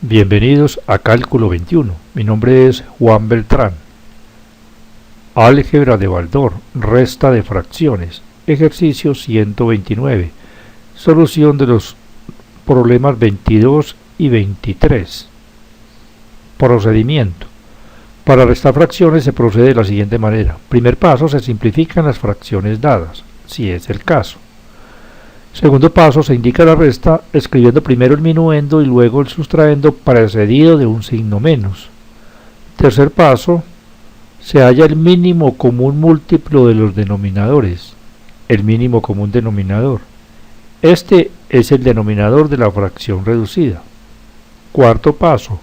Bienvenidos a Cálculo 21. Mi nombre es Juan Beltrán. Álgebra de Baldor, resta de fracciones, ejercicio 129, solución de los problemas 22 y 23. Procedimiento. Para restar fracciones se procede de la siguiente manera. Primer paso, se simplifican las fracciones dadas, si es el caso. Segundo paso, se indica la resta escribiendo primero el minuendo y luego el sustraendo precedido de un signo menos. Tercer paso, se halla el mínimo común múltiplo de los denominadores, el mínimo común denominador. Este es el denominador de la fracción reducida. Cuarto paso,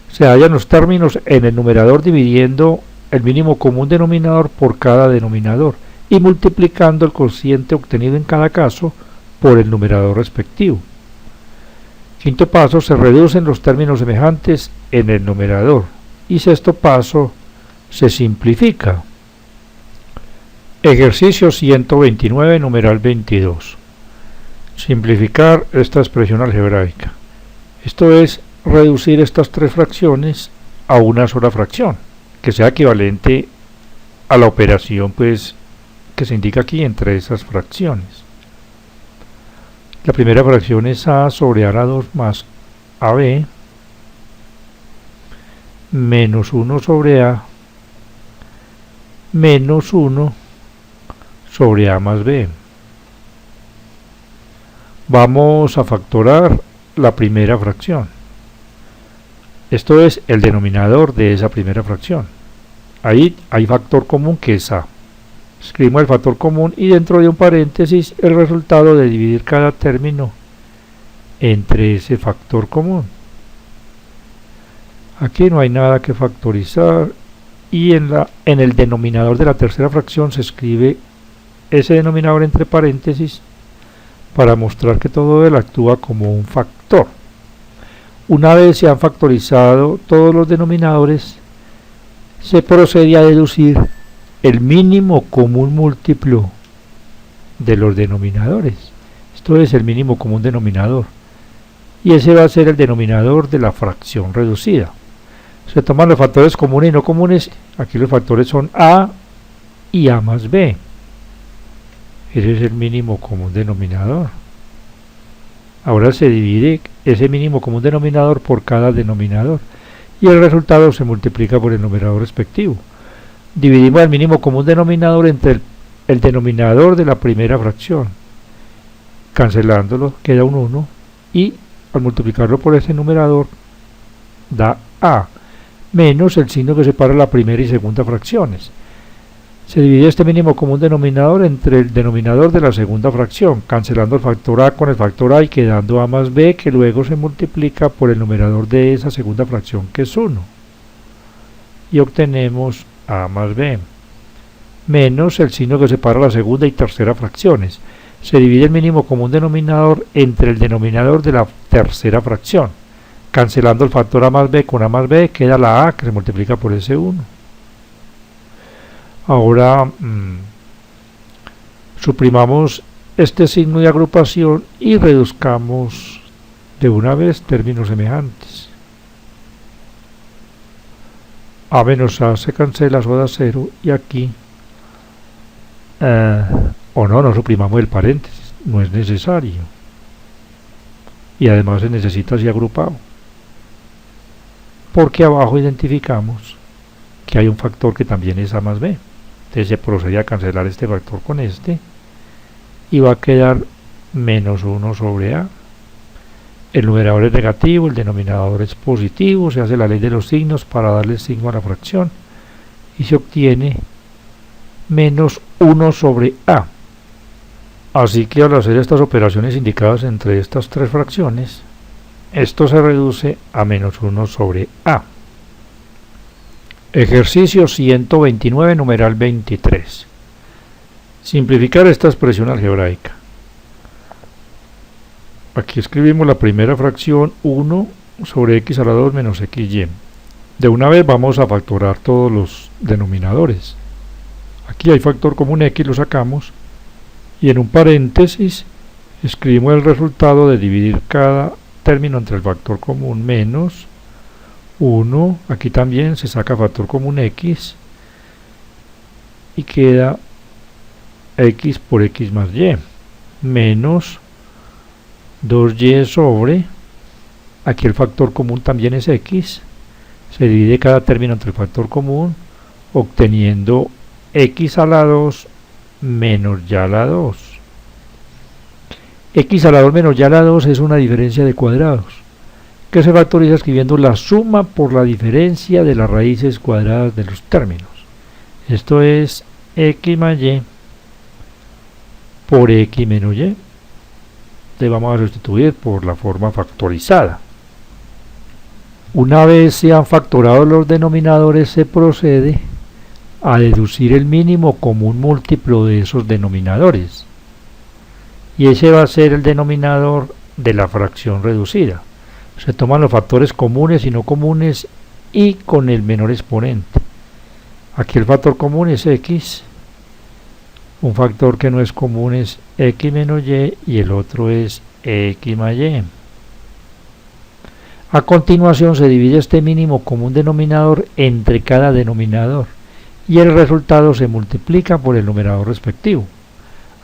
se hallan los términos en el numerador dividiendo el mínimo común denominador por cada denominador y multiplicando el cociente obtenido en cada caso por el numerador respectivo. Quinto paso, se reducen los términos semejantes en el numerador. Y sexto paso, se simplifica. Ejercicio 129, numeral 22. Simplificar esta expresión algebraica. Esto es reducir estas tres fracciones a una sola fracción, que sea equivalente a la operación que se indica aquí entre esas fracciones. La primera fracción es a sobre a a la 2 más ab menos 1 sobre a menos 1 sobre a más b. Vamos a factorar la primera fracción. Esto es el denominador de esa primera fracción. Ahí hay factor común que es a. Escribimos el factor común y dentro de un paréntesis el resultado de dividir cada término entre ese factor común. Aquí no hay nada que factorizar y en el denominador de la tercera fracción se escribe ese denominador entre paréntesis para mostrar que todo él actúa como un factor. Una vez se han factorizado todos los denominadores, se procede a deducir el mínimo común múltiplo de los denominadores. Esto es el mínimo común denominador. Y ese va a ser el denominador de la fracción reducida. Se toman los factores comunes y no comunes. Aquí los factores son a y a más b. Ese es el mínimo común denominador. Ahora se divide ese mínimo común denominador por cada denominador. Y el resultado se multiplica por el numerador respectivo. Dividimos el mínimo común denominador entre el denominador de la primera fracción. Cancelándolo queda un 1 y al multiplicarlo por ese numerador da a menos el signo que separa la primera y segunda fracciones. Se divide este mínimo común denominador entre el denominador de la segunda fracción, cancelando el factor a con el factor a y quedando a más b, que luego se multiplica por el numerador de esa segunda fracción, que es 1. Y obtenemos a más b, menos el signo que separa la segunda y tercera fracciones. Se divide el mínimo común denominador entre el denominador de la tercera fracción. Cancelando el factor a más b con a más b, queda la a que se multiplica por ese 1. Ahora suprimamos este signo de agrupación y reduzcamos de una vez términos semejantes. A menos a se cancela, eso da 0 y aquí no suprimamos el paréntesis, no es necesario y además se necesita así agrupado porque abajo identificamos que hay un factor que también es a más b. Entonces se procede a cancelar este factor con este y va a quedar menos 1 sobre a. El numerador es negativo, el denominador es positivo, se hace la ley de los signos para darle signo a la fracción y se obtiene menos 1 sobre a. Así que al hacer estas operaciones indicadas entre estas tres fracciones, esto se reduce a menos 1 sobre a. Ejercicio 129, numeral 23. Simplificar esta expresión algebraica. Aquí escribimos la primera fracción 1 sobre x a la 2 menos xy. De una vez vamos a factorar todos los denominadores. Aquí hay factor común x, lo sacamos y en un paréntesis escribimos el resultado de dividir cada término entre el factor común menos 1, aquí también se saca factor común x y queda x por x más y menos 2y sobre, aquí el factor común también es x, se divide cada término entre el factor común obteniendo x a la 2 menos y a la 2. X a la 2 menos y a la 2 es una diferencia de cuadrados que se factoriza escribiendo la suma por la diferencia de las raíces cuadradas de los términos. Esto es x más y por x menos y. Le vamos a sustituir por la forma factorizada. Una vez se han factorado los denominadores, se procede a deducir el mínimo común múltiplo de esos denominadores. Y ese va a ser el denominador de la fracción reducida. Se toman los factores comunes y no comunes y con el menor exponente. Aquí el factor común es x, un factor que no es común es x menos y el otro es x más y. A continuación se divide este mínimo común denominador entre cada denominador y el resultado se multiplica por el numerador respectivo.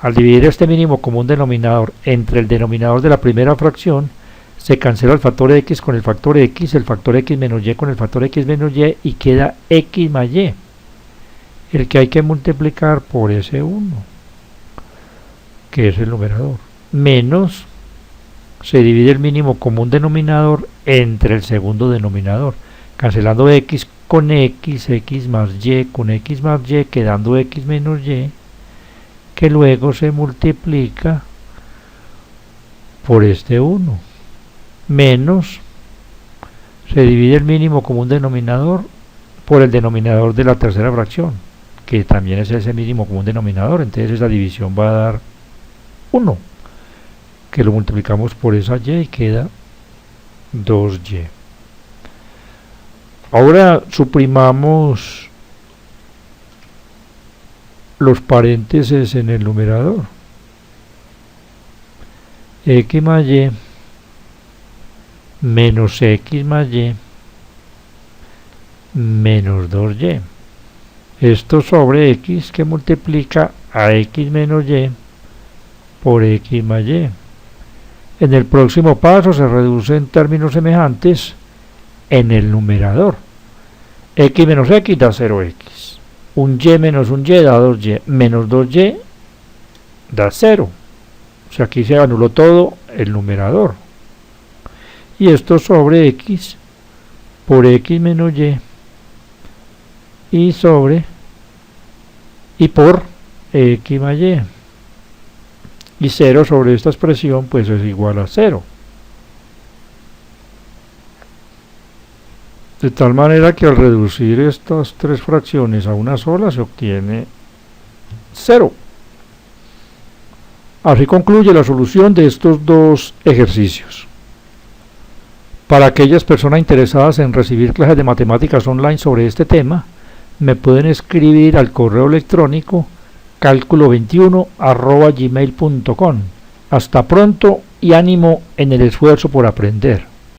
Al dividir este mínimo común denominador entre el denominador de la primera fracción, se cancela el factor x con el factor x menos y con el factor x menos y queda x más y, el que hay que multiplicar por ese 1, que es el numerador, menos, se divide el mínimo común denominador entre el segundo denominador, cancelando x con x, x más y con x más y, quedando x menos y, que luego se multiplica por este 1, menos, se divide el mínimo común denominador por el denominador de la tercera fracción, que también es ese mínimo común denominador, entonces esa división va a dar 1, que lo multiplicamos por esa y queda 2y. Ahora suprimamos los paréntesis en el numerador. X más y menos x más y menos 2y. Esto sobre x que multiplica a x menos y por x más y. En el próximo paso se reducen términos semejantes en el numerador. X menos x da 0x. Un y menos un y da 2y. Menos 2y da 0. O sea, aquí se anuló todo el numerador. Y esto sobre x por x menos y sobre y por x más y. Y 0 sobre esta expresión pues es igual a 0. De tal manera que al reducir estas tres fracciones a una sola se obtiene 0. Así concluye la solución de estos dos ejercicios. Para aquellas personas interesadas en recibir clases de matemáticas online sobre este tema, me pueden escribir al correo electrónico calculo21@gmail.com. Hasta pronto y ánimo en el esfuerzo por aprender.